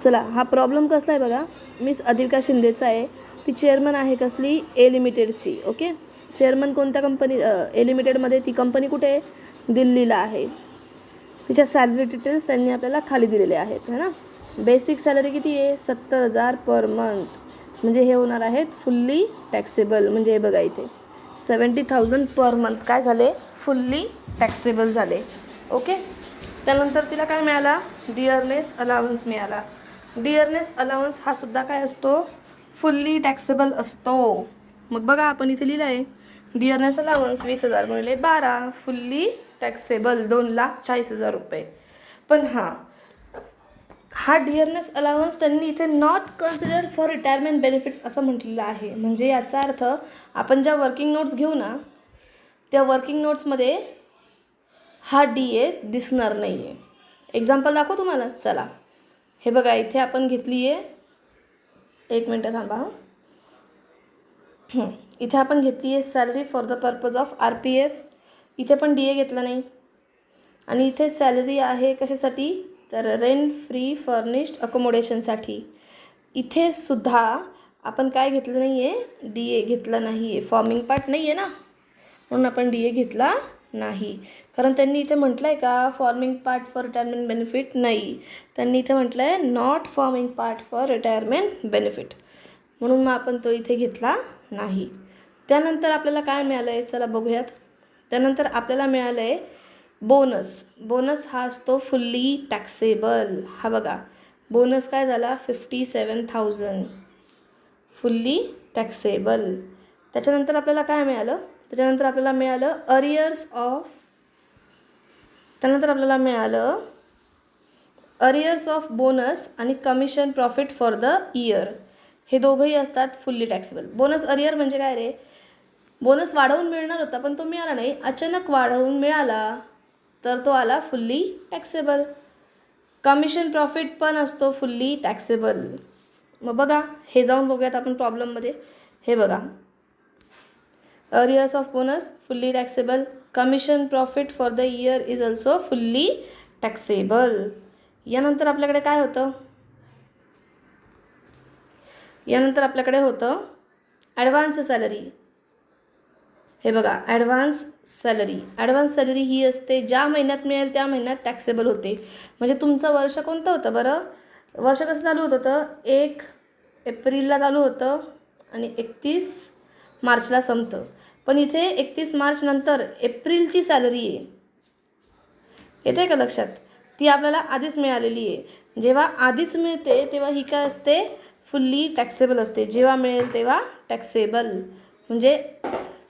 चला, हा प्रॉब्लेम कसला आहे बघा. मिस अधिविका शिंदेचा आहे. ती चेअरमन आहे कसली, ए लिमिटेडची. ओके, चेअरमन कोणत्या कंपनी, ए लिमिटेडमध्ये. ती कंपनी कुठे आहे, दिल्लीला आहे. तिच्या सॅलरी डिटेल्स त्यांनी आपल्याला खाली दिलेले आहेत, है ना. बेसिक सॅलरी किती आहे, 70,000 पर मंथ. म्हणजे हे होणार आहेत फुल्ली टॅक्सेबल. म्हणजे हे बघा इथे 70,000 पर मंथ काय झाले, फुल्ली टॅक्सेबल झाले. ओके, त्यानंतर तिला काय मिळाला, डिअरनेस अलाउन्स मिळाला. डिअरनेस अलाउन्स हा सुद्धा काय असतो, फुल्ली टॅक्सेबल असतो. मग बघा आपण इथे लिहिलं आहे डिअरनेस अलाउन्स 20,000 गुणिले 12 फुल्ली टॅक्सेबल 2,40,000 रुपये. पण हा डिअरनेस अलाउन्स त्यांनी इथे not considered for retirement benefits असं म्हटलेलं आहे. म्हणजे याचा अर्थ आपण ज्या वर्किंग नोट्स घेऊ ना, त्या वर्किंग नोट्समध्ये हा DA दिसणार नाही आहे. एक्झाम्पल दाखवू तुम्हाला. चला, हे बघा इथे आपण घेतली आहे, एक मिनटं थांबा. इथे आपण घेतली आहे salary for the purpose of RPF. इथे पण DA घेतला नाही. आणि इथे सॅलरी आहे कशासाठी, तर रेंट फ्री फर्निश्ड अकोमोडेशनसाठी. इथे सुद्धा आपण काय घेतलं नाही आहे, DA घेतला नाही आहे. फॉर्मिंग पार्ट नाही आहे ना, म्हणून आपण DA घेतला नाही. कारण त्यांनी इथे म्हटलं आहे का forming part for retirement benefit, नाही. त्यांनी इथे म्हटलं आहे not forming part for retirement benefit, म्हणून मग आपण तो इथे घेतला नाही. त्यानंतर आपल्याला काय मिळालं आहे, चला बघूयात. त्यानंतर आपल्याला मिळालं आहे बोनस. बोनस हा असतो फुल्ली टॅक्सेबल. हा बघा बोनस काय झाला, 57,000 फुल्ली टॅक्सेबल. त्याच्यानंतर आपल्याला काय मिळालं, त्याच्यानंतर आपल्याला मिळालं अरियर्स ऑफ बोनस आणि commission profit for the year. हे दोघंही असतात फुल्ली टॅक्सेबल. बोनस अरियर म्हणजे काय रे, बोनस वाढवून मिळणार होता पण तो मिळाला नाही, अचानक वाढवून मिळाला तर तो आला फुल्ली टॅक्सेबल. कमिशन प्रॉफिट पण असतो फुल्ली टॅक्सेबल. मग बघा हे जाऊन बघूयात आपण प्रॉब्लेममध्ये. हे बघा, arrears of bonus fully taxable, commission profit for the year is also fully taxable. यानंतर आपल्याकडे काय होतं, यानंतर आपल्याकडे होतं ॲडव्हान्स सॅलरी. हे बघा ॲडव्हान्स सॅलरी ही असते ज्या महिन्यात मिळेल त्या महिन्यात टॅक्सेबल होते. म्हणजे तुमचं वर्ष कोणतं होतं बरं, वर्ष कसं चालू होतं, 1 एप्रिलला चालू होतं आणि 31 मार्चला संपतं. पण इथे 31 मार्च नंतर एप्रिलची सॅलरी आहे, येते का लक्षात, ती आपल्याला आधीच मिळालेली आहे. जेव्हा आधीच मिळते तेव्हा ही काय असते, फुल्ली टॅक्सेबल असते. जेव्हा मिळेल तेव्हा टॅक्सेबल, म्हणजे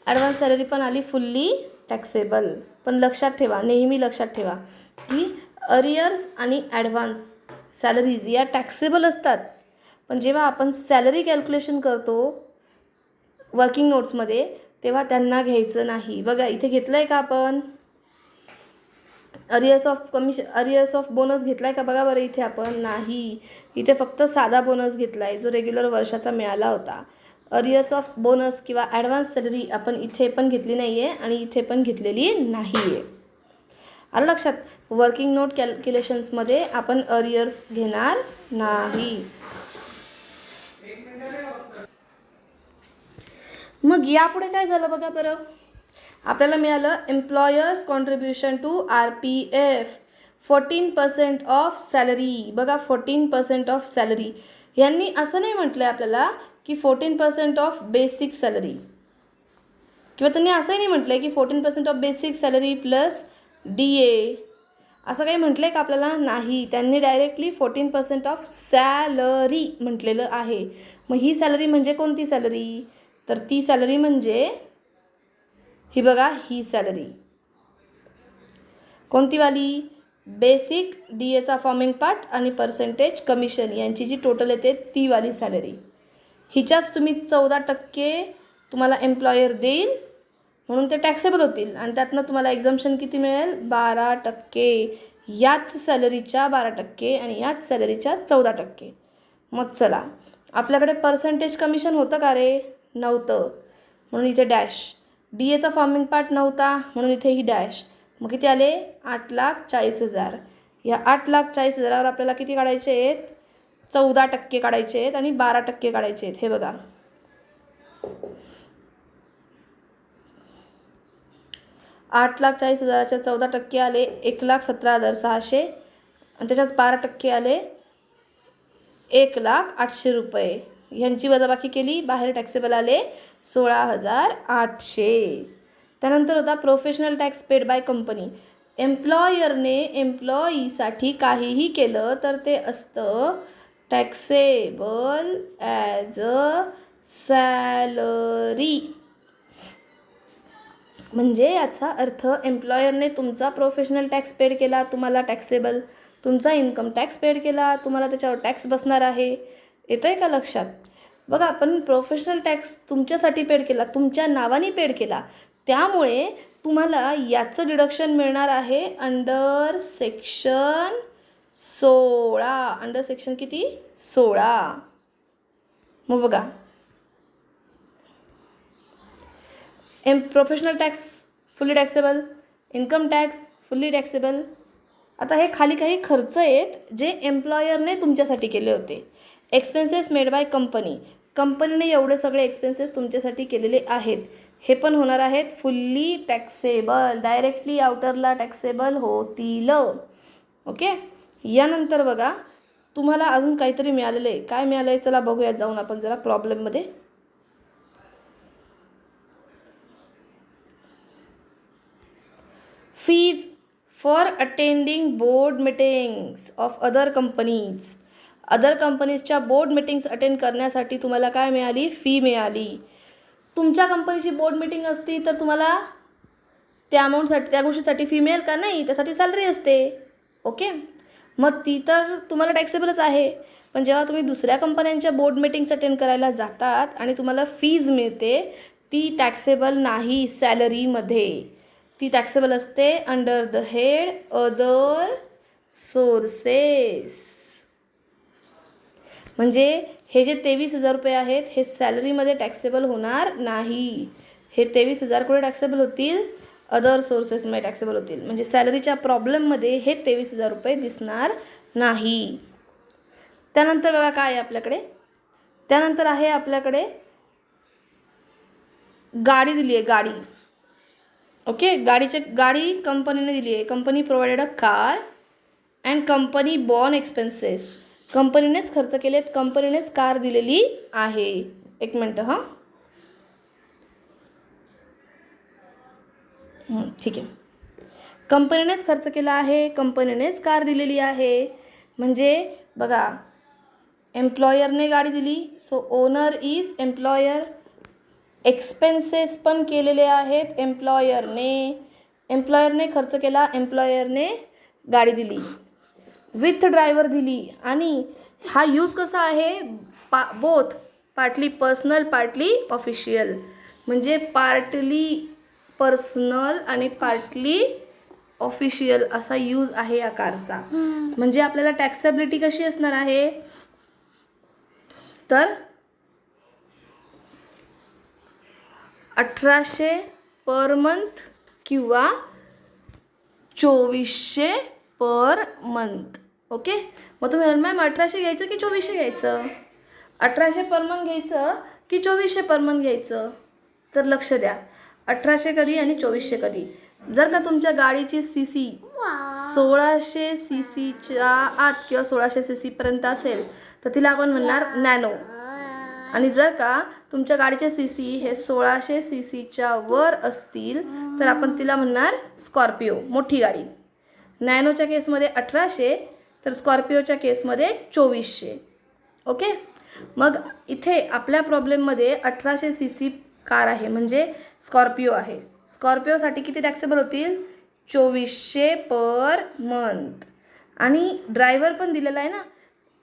ॲडव्हान्स सॅलरी पण आली फुल्ली टॅक्सेबल. पण लक्षात ठेवा, नेहमी लक्षात ठेवा की अरियर्स आणि ॲडव्हान्स सॅलरीज या टॅक्सेबल असतात. पण जेव्हा आपण सॅलरी कॅल्क्युलेशन करतो वर्किंग नोट्समध्ये तेव्हा त्यांना घ्यायचं नाही. बघा इथे घेतलं आहे का आपण, अरियर्स ऑफ बोनस घेतला आहे का, बघा बरं इथे आपण नाही. इथे फक्त साधा बोनस घेतला आहे जो रेग्युलर वर्षाचा मिळाला होता. अरियर्स ऑफ बोनस किंवा ॲडव्हान्स सॅलरी आपण इथे पण घेतली नाही आहे आणि इथे पण घेतलेली नाही आहे. आलं लक्षात. वर्किंग नोट कॅल्क्युलेशन्समध्ये आपण अरियर्स घेणार नाही. मग यापुढे काय झालं बघा बरं, आपल्याला मिळालं employers contribution to RPF 14% of salary. बघा 14% ऑफ सॅलरी. यांनी असं नाही म्हटलं आहे आपल्याला की 14% ऑफ बेसिक सॅलरी, किंवा त्यांनी असंही नाही म्हटलं आहे की 14% of basic salary plus DA, असं काही म्हटलं आहे का आपल्याला, नाही. त्यांनी डायरेक्टली 14% ऑफ सॅलरी म्हटलेलं आहे. मग ही सॅलरी म्हणजे कोणती सॅलरी, तर ती सॅलरी म्हणजे ही बघा, ही सॅलरी कोणती वाली, बेसिक, DAचा फॉर्मिंग पार्ट आणि पर्सेंटेज कमिशन यांची जी टोटल येते ती वाली सॅलरी. हिच्याच तुम्ही 14% तुम्हाला एम्प्लॉयर देईल म्हणून ते टॅक्सेबल होतील आणि त्यातनं तुम्हाला एक्झम्पशन किती मिळेल, 12%. याच सॅलरीच्या 12% आणि याच सॅलरीच्या 14%. मग चला, आपल्याकडे पर्सेंटेज कमिशन होतं का रे, नव्हतं, म्हणून इथे डॅश. DAचा फॉर्मिंग पार्ट नव्हता म्हणून इथे ही डॅश. मग किती आले, 8,40,000. या 8,40,000वर आपल्याला किती काढायचे आहेत, 14% काढायचे आहेत आणि 12% काढायचे आहेत. हे बघा, 8,40,000च्या 14% आले 1,17,600 आणि त्याच्यात 12% आले 1,08,000 रुपये. ह्यांची वजाबाकी केली, बाहेर टॅक्सेबल आले 16,800. त्यानंतर होता professional tax paid by company. एम्प्लॉयरने एम्प्लॉईसाठी काहीही केलं तर ते असतं टॅक्सेबल ॲज अ सॅलरी. म्हणजे याचा अर्थ एम्प्लॉयरने तुमचा प्रोफेशनल टॅक्स पेड केला, तुम्हाला टॅक्सेबल, तुमचा इन्कम टॅक्स पेड केला, तुम्हाला त्याच्यावर टॅक्स बसणार आहे. येतं आहे का लक्षात? बघा, आपण प्रोफेशनल टॅक्स तुमच्यासाठी पेड केला, तुमच्या नावाने पेड केला, त्यामुळे तुम्हाला याचं डिडक्शन मिळणार आहे अंडर सेक्शन 16. अंडर सेक्शन किती? 16. मग बघा, professional tax fully taxable, income tax fully taxable. आता हे खाली काही खर्च आहेत जे एम्प्लॉयरने तुमच्यासाठी केले होते. एक्सपेन्सेस मेड बाय कंपनी, कंपनीने एवढे सगळे एक्सपेन्सेस तुमच्यासाठी केलेले आहेत, हे पण होणार आहेत फुल्ली टॅक्सेबल, डायरेक्टली आउटरला टॅक्सेबल होतील. ओके. यानंतर बघा, तुम्हाला अजून काहीतरी मिळालेलं आहे. काय मिळालं आहे? चला बघूयात जाऊन आपण जरा प्रॉब्लेममध्ये. Fees for attending board meetings of other companies. Other कंपनीजच्या बोर्ड मीटिंग्स अटेंड करण्यासाठी तुम्हाला काय मिळाली? फी मिळाली. तुमच्या कंपनीची बोर्ड मीटिंग असती तर तुम्हाला त्या अमाऊंटसाठी, त्या गोष्टीसाठी फी मिळेल का? नाही, त्यासाठी सॅलरी असते. ओके. मग ती तर तुम्हाला टॅक्सेबलच आहे. पण जेव्हा तुम्ही दुसऱ्या कंपन्यांच्या बोर्ड मीटिंग्स अटेंड करायला जातात आणि तुम्हाला फीज मिळते, ती टॅक्सेबल नाही सॅलरीमध्ये. ती टॅक्सेबल असते under the head other sources. म्हणजे हे जे 23,000 रुपये आहेत हे सॅलरीमध्ये टॅक्सेबल होणार नाही. हे 23,000 कुठे टॅक्सेबल होतील? अदर सोर्सेसमध्ये टॅक्सेबल होतील. म्हणजे सॅलरीच्या प्रॉब्लेममध्ये हे 23,000 रुपये दिसणार नाही. त्यानंतर बघा काय आहे आपल्याकडे. त्यानंतर आहे आपल्याकडे गाडी दिली आहे, गाडी. ओके. गाडी कंपनीने दिली आहे. Company provided a car and company borne expenses. कंपनीनेच खर्च केलेत, कंपनीनेच कार दिलेली आहे. एक मिनटं हां. ठीक आहे. कंपनीनेच खर्च केला आहे, कंपनीनेच कार दिलेली आहे. म्हणजे बघा, एम्प्लॉयरने गाडी दिली, so owner is employer. Expenses पण केलेले आहेत एम्प्लॉयरने. एम्प्लॉयरने खर्च केला, एम्प्लॉयरने गाडी दिली, विथ ड्रायव्हर दिली. आणि हा यूज कसा आहे? Both partly personal, partly official. म्हणजे पार्टली पर्सनल आणि पार्टली ऑफिशियल असा यूज आहे या कारचा. म्हणजे आपल्याला टॅक्सेबिलिटी कशी असणार आहे? तर 1,800 पर मंथ किंवा 2,400 पर मंथ. ओके. मग तुम्ही मॅम 1,800 घ्यायचं की 2,400 घ्यायचं? 1,800 पर मंथ घ्यायचं की 2,400 पर मंथ घ्यायचं? तर लक्ष द्या, 1,800 कधी आणि 2,400 कधी. जर का तुमच्या गाडीची CC 1,600 CCच्या आत किंवा 1,600 CCपर्यंत असेल तर तिला आपण म्हणणार नॅनो. आणि जर का तुमच्या गाडीचे CC हे 1,600 CCच्या वर असतील तर आपण तिला म्हणणार स्कॉर्पिओ, मोठी गाडी. नॅनोच्या केसमध्ये 1,800 तर स्कॉर्पिओच्या केसमध्ये 2,400. ओके. मग इथे आपल्या प्रॉब्लेममध्ये 1,800 CC कार आहे म्हणजे स्कॉर्पिओ आहे. स्कॉर्पिओसाठी किती टॅक्सेबल होतील? 2,400 पर मंथ. आणि ड्रायव्हर पण दिलेला आहे ना.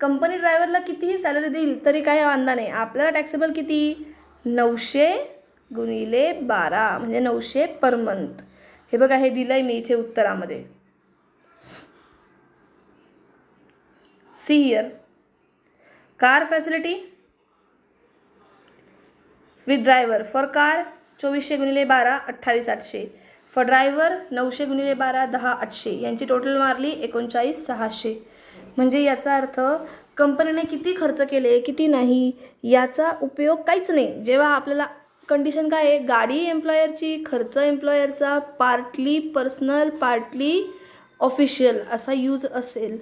कंपनी ड्रायव्हरला कितीही सॅलरी देईल तरी काही वांधा नाही. आपल्याला टॅक्सेबल किती? 900 गुणिले 12 म्हणजे 900 पर मंथ. हे बघा, हे दिलं आहे मी इथे उत्तरामध्ये. See here. Car facility with driver for car 2,400 गुणिले 12 28,800. फॉर ड्रायव्हर 900 गुणिले 12 10,800. यांची टोटल मारली 39,600. म्हणजे याचा अर्थ कंपनीने किती खर्च केले किती नाही याचा उपयोग काहीच नाही. जेव्हा आपल्याला कंडिशन काय आहे, गाडी एम्प्लॉयरची, खर्च एम्प्लॉयरचा, पार्टली पर्सनल पार्टली ऑफिशियल असा यूज असेल,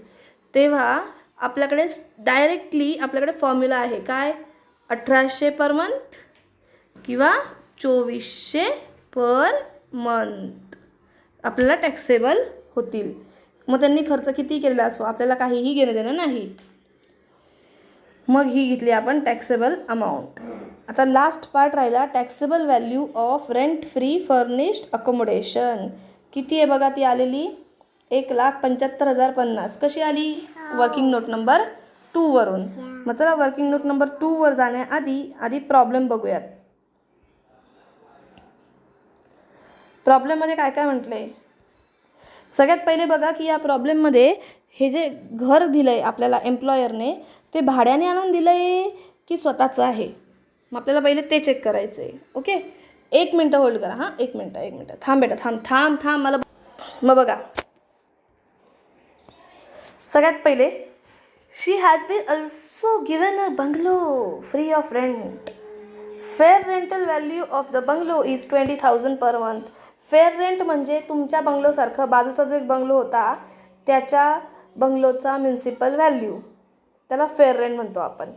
तेव्हा आपल्याकडे डायरेक्टली आपल्याकडे फॉर्म्युला आहे काय, 1800 पर मंथ किंवा 2400 पर मंथ आपल्याला टॅक्सेबल होतील. मग त्यांनी खर्च किती केलेला असो आपल्याला काहीही घेणं देणं नाही. मग ही घेतली आपण टॅक्सेबल अमाऊंट. आता लास्ट पार्ट राहिला taxable value of rent free furnished accommodation. किती आहे बघा ती आलेली 1,75,050. कशी आली, वर्किंग नोट नंबर 2 वरून. मग चला वर्किंग नोट नंबर 2 वर जाण्याआधी प्रॉब्लेम बघूयात. प्रॉब्लेममध्ये काय काय म्हटलं आहे. सगळ्यात पहिले बघा की या प्रॉब्लेममध्ये हे जे घर दिलं आहे आपल्याला एम्प्लॉयरने ते भाड्याने आणून दिलं आहे की स्वतःचं आहे. मग आपल्याला पहिले ते चेक करायचं आहे. ओके, 1 मिनटं होल्ड करा. हां 1 मिनटं थांब बेटा, थांब मला. मग बघा सगळ्यात पहिले she has been also given a bungalow free of rent. Fair rental value of the bungalow is 20,000 per month. Fair rent म्हणजे तुमच्या बंगलोसारखं बाजूचा जो एक बंगलो होता त्याच्या बंगलोचा म्युन्सिपल व्हॅल्यू, त्याला फेअर रेंट म्हणतो आपण.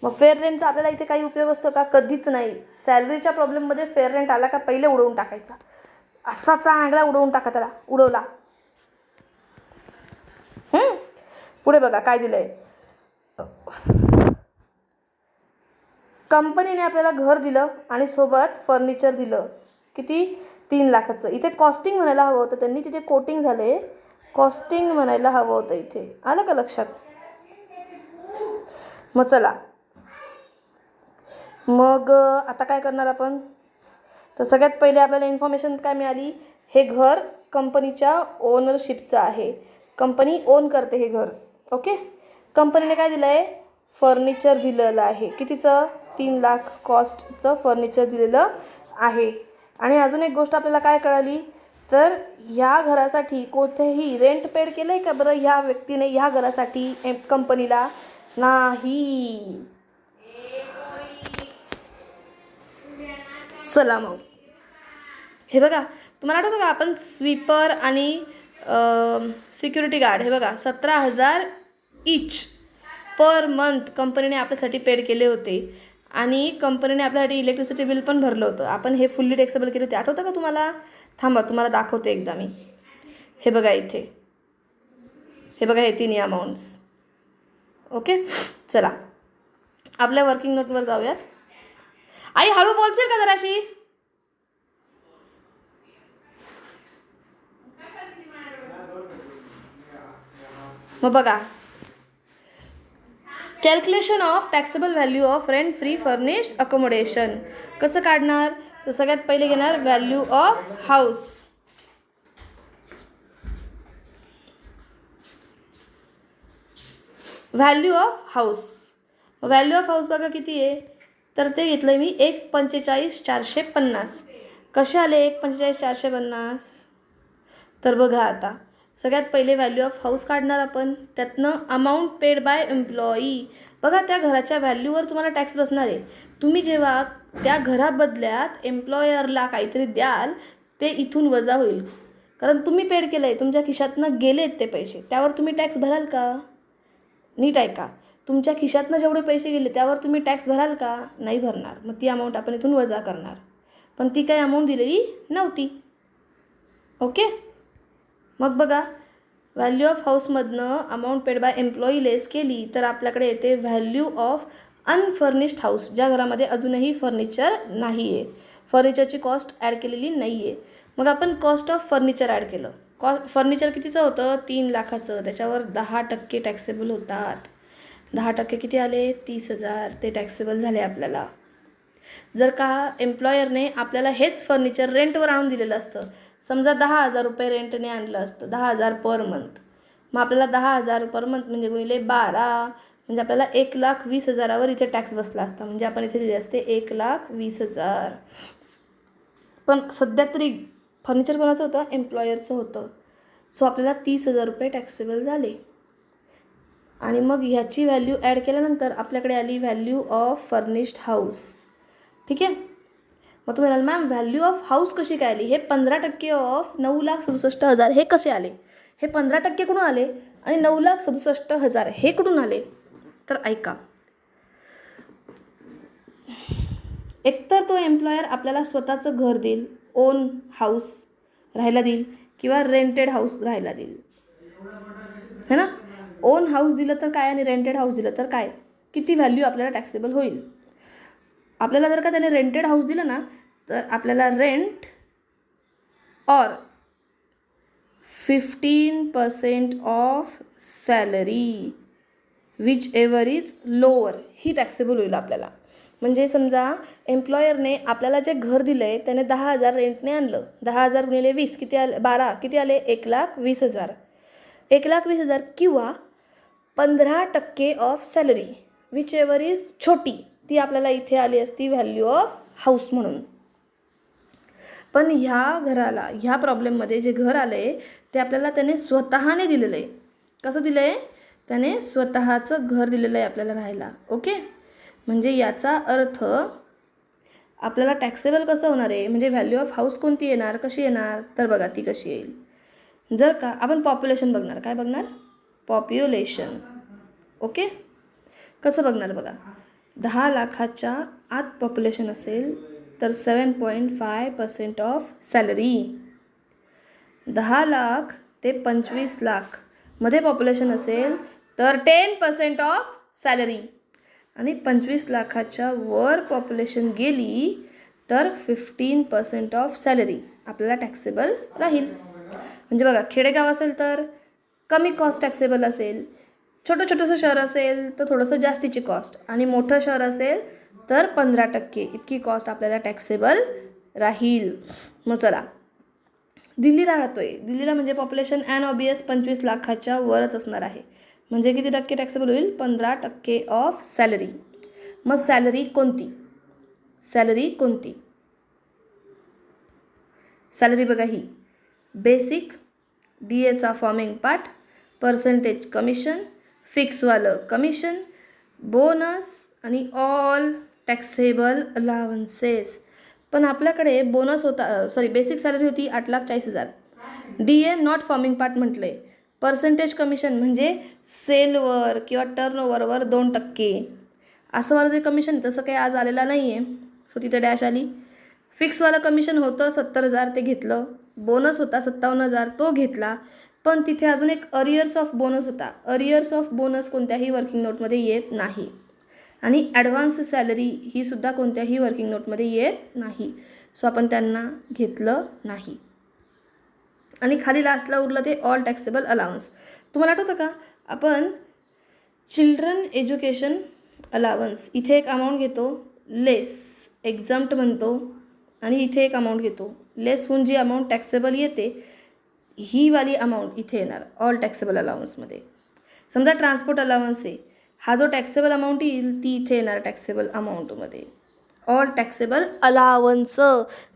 मग फेअर रेंटचा आपल्याला इथे काही उपयोग असतो का, कधीच नाही. सॅलरीच्या प्रॉब्लेममध्ये फेअर रेंट आला का पहिले उडवून टाकायचा, असा चांगला उडवून टाका त्याला, उडवला. पुढे बघा काय दिलं आहे. कंपनीने आपल्याला घर दिलं आणि सोबत फर्निचर दिलं. किती, 3 लाखाचं. इथे कॉस्टिंग म्हणायला हवं होतं त्यांनी, तिथे कोटिंग झाले, कॉस्टिंग म्हणायला हवं होतं इथे. आलं का लक्षात. मग चला मग आता काय करणार आपण. तर सगळ्यात पहिले आपल्याला इन्फॉर्मेशन काय मिळाली, हे घर कंपनीच्या ओनरशिपचं आहे, कंपनी ओन करते हे घर. ओके, कंपनीने काय दिलं आहे, फर्निचर दिलेलं आहे. कितीचं, 3 लाख कॉस्टचं फर्निचर दिलेलं आहे. आणि अजून एक गोष्ट आपल्याला काय कळाली, तर ह्या घरासाठी कोणतेही रेंट पेड केलं आहे का बरं ह्या व्यक्तीने ह्या घरासाठी कंपनीला, नाही. चला मग हे बघा, तुम्हाला आठवतं का आपण स्वीपर आणि सिक्युरिटी गार्ड, हे बघा 17,000 इच पर मंथ कंपनीने आपल्यासाठी पेड केले होते. आणि कंपनीने आपल्यासाठी इलेक्ट्रिसिटी बिल पण भरलं होतं. आपण हे फुल्ली टॅक्सेबल केले होते, आठवतं का तुम्हाला. थांबा तुम्हाला दाखवते एकदा मी. हे बघा इथे, हे बघा हे 3 अमाऊंट्स. ओके, चला आपल्या वर्किंग नोटवर जाऊयात. आई हळू बोलशील का जराशी. मग बघा calculation of taxable value of rent free furnished accommodation कसं काढणार. तर सगळ्यात पहिले घेणार value of house. Value of house, value of house बघा किती आहे, तर ते घेतलं आहे मी 1,45,450. कसे आले 1,45,450. तर बघा आता सगळ्यात पहिले व्हॅल्यू ऑफ हाऊस काढणार आपण, त्यातनं अमाऊंट पेड बाय एम्प्लॉई. बघा त्या घराच्या व्हॅल्यूवर तुम्हाला टॅक्स बसणार आहे. तुम्ही जेव्हा त्या घराबदल्यात एम्प्लॉयरला काहीतरी द्याल ते इथून वजा होईल, कारण तुम्ही पेड केलं आहे, तुमच्या खिशातनं गेलेत ते पैसे, त्यावर तुम्ही टॅक्स भराल का. नीट आहे का, तुमच्या खिशातनं जेवढे पैसे गेले त्यावर तुम्ही टॅक्स भराल का, नाही भरणार. मग ती अमाऊंट आपण इथून वजा करणार, पण ती काही अमाऊंट दिलेली नव्हती. ओके, मग बघा व्हॅल्यू ऑफ हाऊसमधनं amount paid by employee less केली तर आपल्याकडे येते व्हॅल्यू ऑफ अनफर्निश्ड हाऊस, ज्या घरामध्ये अजूनही फर्निचर नाही आहे, फर्निचरची कॉस्ट ॲड केलेली नाही आहे. मग आपण कॉस्ट ऑफ फर्निचर ॲड केलं. फर्निचर कितीचं होतं, 3 लाखाचं, त्याच्यावर 10% टॅक्सेबल होतात. 10% किती आले, 30,000, ते टॅक्सेबल झाले आपल्याला. जर का एम्प्लॉयरने आपल्याला हेच फर्निचर रेंटवर आणून दिलेलं असतं, समजा 10,000 रुपये रेंटने आणलं असतं, 10,000 पर मंथ, मग आपल्याला 10,000 पर मंथ म्हणजे गुणिले 12 म्हणजे आपल्याला 1,20,000वर इथे टॅक्स बसला असता. म्हणजे आपण इथे दिले असते 1,20,000. पण सध्या तरी फर्निचर कोणाचं होतं, एम्प्लॉयरचं होतं. सो आपल्याला 30,000 रुपये टॅक्सेबल झाले. आणि मग ह्याची व्हॅल्यू ॲड केल्यानंतर आपल्याकडे आली व्हॅल्यू ऑफ फर्निश्ड हाऊस. ठीक आहे. मग तुम्ही म्हणाल मॅम व्हॅल्यू ऑफ हाऊस कशी काय आली? हे 15% ऑफ 9,67,000 हे कसे आले? हे 15% कुठून आले आणि 9,67,000 हे कुठून आले? तर ऐका, एकतर तो एम्प्लॉयर आपल्याला स्वतःचं घर देईल, ओन हाऊस राहायला देईल किंवा रेंटेड हाऊस राहायला देईल, है ना. ओन हाऊस दिलं तर काय आणि रेंटेड हाऊस दिलं तर काय, किती व्हॅल्यू आपल्याला टॅक्सेबल होईल? आपल्याला जर का त्याने रेंटेड हाऊस दिलं ना तर आपल्याला रेंट और 15% of salary which ever is lower he taxable होईल आपल्याला. म्हणजे समजा एम्प्लॉयरने आपल्याला जे घर दिलं आहे त्याने 10,000 रेंटने आणलं, 10,000 गुणिले 20 किती आले, 12 किती आले, 1,20,000. 1,20,000 किंवा 15% of salary which ever is छोटी, ती आपल्याला इथे आली असती व्हॅल्यू ऑफ हाऊस म्हणून. पण ह्या घराला, ह्या प्रॉब्लेममध्ये जे घर आलं आहे ते आपल्याला त्याने स्वतःने दिलेलं आहे. कसं दिलं आहे? त्याने स्वतःचं घर दिलेलं आहे आपल्याला राहायला. ओके. म्हणजे याचा अर्थ आपल्याला टॅक्सेबल कसं होणार आहे, म्हणजे व्हॅल्यू ऑफ हाऊस कोणती येणार, कशी येणार? तर बघा ती कशी येईल. जर का आपण पॉप्युलेशन बघणार, काय बघणार? पॉप्युलेशन. ओके. कसं बघणार बघा, 10 लाखाच्या आत पॉप्युलेशन असेल तर 7.5% ऑफ सॅलरी. 10 लाख ते 25 लाख मध्ये पॉप्युलेशन असेल तर 10% ऑफ सॅलरी. आणि 25 लाखाच्या वर पॉप्युलेशन गेली तर 15% ऑफ सॅलरी आपल्याला टॅक्सेबल राहील. म्हणजे बघा, खेडेगाव असेल तर कमी कॉस्ट टॅक्सेबल असेल, छोटंसं शहर असेल तर थोडंसं जास्तीची कॉस्ट, आणि मोठं शहर असेल तर 15% इतकी कॉस्ट आपल्याला टॅक्सेबल राहील. मग चला, दिल्ली राहतोय, दिल्लीला म्हणजे पॉप्युलेशन ॲन ऑबियस 25 लाखाच्या वरच असणार आहे, म्हणजे किती टक्के टॅक्सेबल होईल? 15% ऑफ सॅलरी. मग सॅलरी कोणती? सॅलरी कोणती? सॅलरी बघा ही बेसिक, DAचा फॉर्मिंग पार्ट, पर्सेंटेज कमिशन, फिक्सवालं कमिशन, बोनस आणि ऑल टॅक्सेबल अलावन्सेस. पण आपल्याकडे बोनस होता, बेसिक सॅलरी होती 8,40,000. DA नॉट फॉर्मिंग पार्ट म्हटलं आहे. पर्सेंटेज कमिशन म्हणजे सेलवर किंवा टर्नओव्हरवर 2%, असं वालं जे कमिशन तसं काही आज आलेला नाही आहे, सो तिथे डॅश आली. फिक्सवालं कमिशन होतं 70,000, ते घेतलं. बोनस होता 57,000, तो घेतला. पण तिथे अजून एक अरियर्स ऑफ बोनस होता. अरियर्स ऑफ बोनस कोणत्याही वर्किंग नोटमध्ये येत नाही. आणि ॲडव्हान्स सॅलरी ही सुद्धा कोणत्याही वर्किंग नोटमध्ये येत नाही, सो आपण त्यांना घेतलं नाही. आणि खाली लास्टला उरलं ते ऑल टॅक्सेबल अलावन्स. तुम्हाला आठवतं का, आपण चिल्ड्रन एज्युकेशन अलावन्स इथे एक अमाऊंट घेतो, लेस एक्झम्प्ट म्हणतो, आणि इथे एक अमाऊंट घेतो. लेस होऊन जी अमाऊंट टॅक्सेबल येते ही वाली अमाऊंट इथे येणार ऑल टॅक्सेबल अलावन्समध्ये. समजा ट्रान्सपोर्ट अलावन्स आहे, हा जो टॅक्सेबल अमाऊंट येईल ती इथे येणार टॅक्सेबल अमाऊंटमध्ये. ऑल टॅक्सेबल अलावन्स,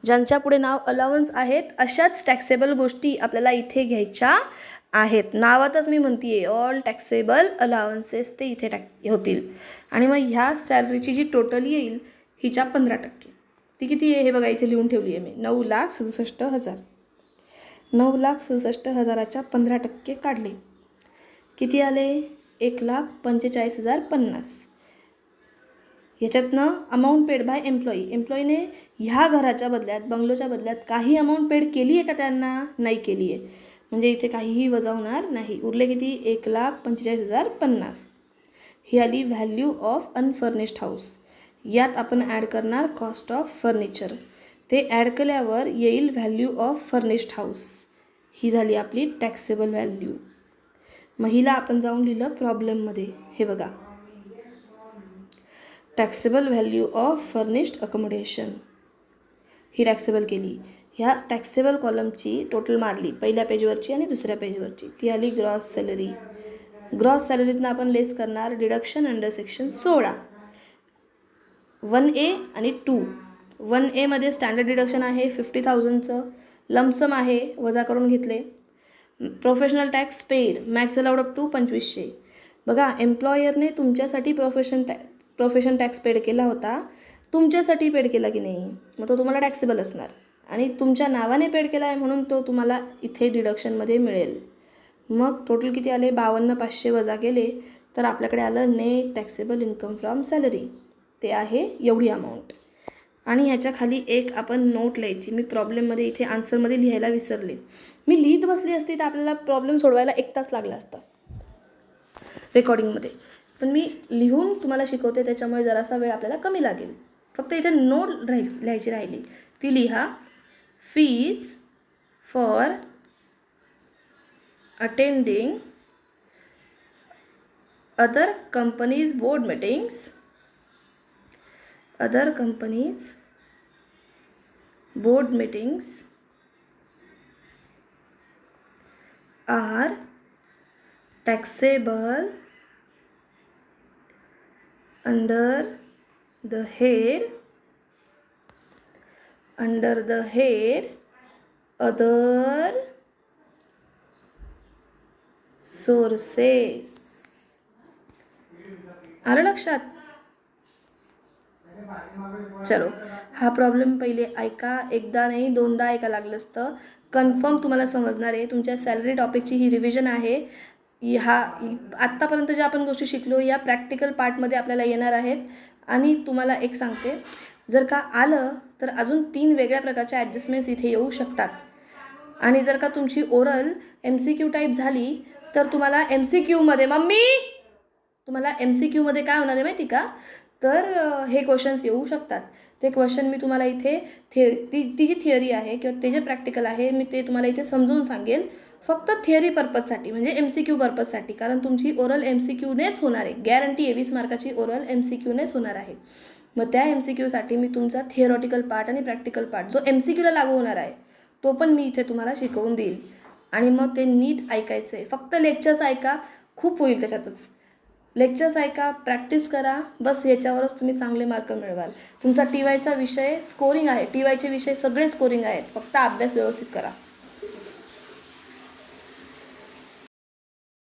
ज्यांच्या पुढे नाव अलावन्स आहेत अशाच टॅक्सेबल गोष्टी आपल्याला इथे घ्यायच्या आहेत. नावातच मी म्हणते आहे ऑल टॅक्सेबल अलावन्सेस, ते इथे होतील. आणि मग ह्या सॅलरीची जी टोटल येईल हिच्या 15%, ती किती आहे हे बघा, इथे लिहून ठेवली आहे मी, 9,67,000. 9,67,000च्या 15% काढले, किती आले? 1,45,050. याच्यातनं अमाऊंट पेड बाय एम्प्लॉईने ह्या घराच्या बदल्यात, बंगलोच्या बदल्यात काही अमाऊंट पेड केली आहे का त्यांना? नाही केली आहे, म्हणजे इथे काहीही वजा होणार नाही. उरले किती? 1,45,050. ही आली व्हॅल्यू ऑफ अनफर्निश्ड हाऊस. यात आपण ॲड करणार कॉस्ट ऑफ फर्निचर, ते ॲड केल्यावर येईल व्हॅल्यू ऑफ फर्निश्ड हाऊस. ही झाली आपली टॅक्सेबल व्हॅल्यू. मग हिला आपण जाऊन लिहिलं प्रॉब्लेममध्ये, हे बघा, taxable value of furnished accommodation. He taxable केली. ह्या टॅक्सेबल कॉलमची टोटल मारली, पहिल्या पेजवरची आणि दुसऱ्या पेजवरची, ती आली ग्रॉस सॅलरी. ग्रॉस सॅलरीतनं आपण लेस करणार डिडक्शन अंडर सेक्शन 16, 1A आणि 2. 1A मध्ये स्टँडर्ड डिडक्शन आहे 50,000चं, लमसम आहे, वजा करून घेतले. Professional tax paid max allowed up to 2,500. बघा, एम्प्लॉयरने तुमच्यासाठी प्रोफेशन टॅक्स पेड केला होता, तुमच्यासाठी पेड केला की नाही, मग तो तुम्हाला टॅक्सेबल असणार. आणि तुमच्या नावाने पेड केला आहे म्हणून तो तुम्हाला इथे डिडक्शनमध्ये मिळेल. मग टोटल किती आले, 52,500 वजा केले तर आपल्याकडे आलं net taxable income from salary. ते आहे एवढी अमाऊंट. आणि ह्याच्या खाली एक आपण नोट लिहायची. मी प्रॉब्लेममध्ये इथे आन्सरमध्ये लिहायला विसरले. मी लिहित बसली असती तर आपल्याला प्रॉब्लेम सोडवायला 1 तास लागला असता रेकॉर्डिंगमध्ये. पण मी लिहून तुम्हाला शिकवते त्याच्यामुळे जरासा वेळ आपल्याला कमी लागेल. फक्त इथे नोट लिहायची राहिली, ती लिहा. Fees for attending other companies board meetings, other companies board meetings are taxable under the head other sources. आलं लक्षात? चलो, हा प्रॉब्लेम पहिले ऐका, एकदा नाही 2दा ऐका लागलं असतं. कन्फर्म तुम्हाला समजणार आहे. तुमच्या सॅलरी टॉपिकची ही रिव्हिजन आहे. आत्तापर्यंत ज्या आपण गोष्टी शिकलो या प्रॅक्टिकल पार्टमध्ये आपल्याला येणार आहेत. आणि तुम्हाला एक सांगते, जर का आलं तर अजून 3 वेगळ्या प्रकारच्या ॲडजस्टमेंट्स इथे येऊ शकतात. आणि जर का तुमची ओरल MCQ टाईप झाली तर तुम्हाला MCQमध्ये तुम्हाला MCQमध्ये काय होणार आहे माहिती का, तर हे क्वेश्चन्स येऊ शकतात. ते क्वेश्चन मी तुम्हाला इथे ती जी थिअरी आहे किंवा ते जे प्रॅक्टिकल आहे मी ते तुम्हाला इथे समजून सांगेल, फक्त थिअरी पर्पजसाठी, म्हणजे MCQ पर्पजसाठी. कारण तुमची ओरल MCQनेच होणार आहे. गॅरंटी आहे 20 मार्काची ओरल MCQनेच होणार आहे. मग त्या MCQसाठी मी तुमचा थिअरॉटिकल पार्ट आणि प्रॅक्टिकल पार्ट जो MCQला लागू होणार आहे तो पण मी इथे तुम्हाला शिकवून देईल. आणि मग ते नीट ऐकायचं आहे. फक्त लेक्चर्स ऐका, खूप होईल त्याच्यातच. लेक्चर्स ऐका, प्रॅक्टिस करा, बस याच्यावरच तुम्ही चांगले मार्क मिळवाल. तुमचा TYचा विषय स्कोरिंग आहे. TYचे विषय सगळे स्कोरिंग आहेत, फक्त अभ्यास व्यवस्थित करा.